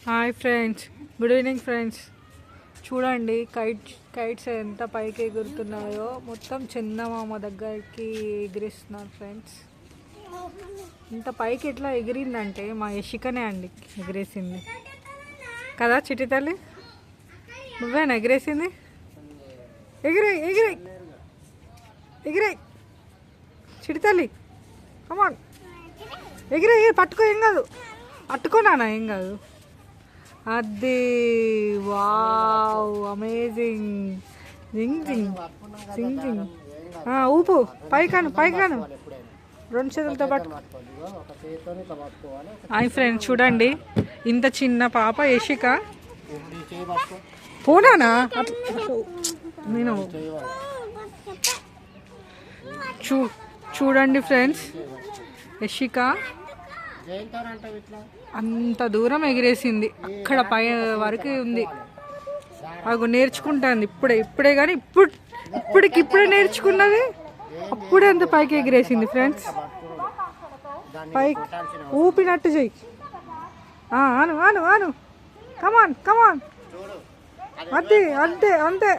Hi friends, good evening friends. చూడండి kites ఎంత పైకి ఎగురుతున్నాయో. మొత్తం చందమామ దగ్గరికి ఎగిరిస్తున్నారు ఫ్రెండ్స్. ఇంత పైకి ఎట్లా ఎగిరిందంటే మా యశికనే అండి ఎగిరేసింది కదా. చిట్టి తల్లి, నువ్వేనా ఎగిరేసింది? ఎగిరాయి ఎగిరాయి ఎగిరాయి చిట్టి తల్లి, కమాన్ ఎగిరాయి. పట్టుకో, ఏం కాదు, పట్టుకోనా, ఏం కాదు. అది వావ్, అమేజింగ్. జింగ్ జింగ్ జింగ్ జింగ్. ఊపు, పైకాను పైకాను, రెండు చేతులతో పట్టుకో. హాయ్ ఫ్రెండ్స్, చూడండి ఇంత చిన్న పాప యశిక. పోనానా నేను చూడండి ఫ్రెండ్స్, యశిక అంత దూరం ఎగిరేసింది. అక్కడ పై వరకు ఉంది. అవి నేర్చుకుంటుంది ఇప్పుడే కానీ ఇప్పుడే నేర్చుకున్నది. అప్పుడే అంత పైకి ఎగిరేసింది ఫ్రెండ్స్. పైకి ఊపినట్టు చెయ్యి. ఆను ఆను ఆను, కమాన్ కమాన్. అంతే అంతే అంతే.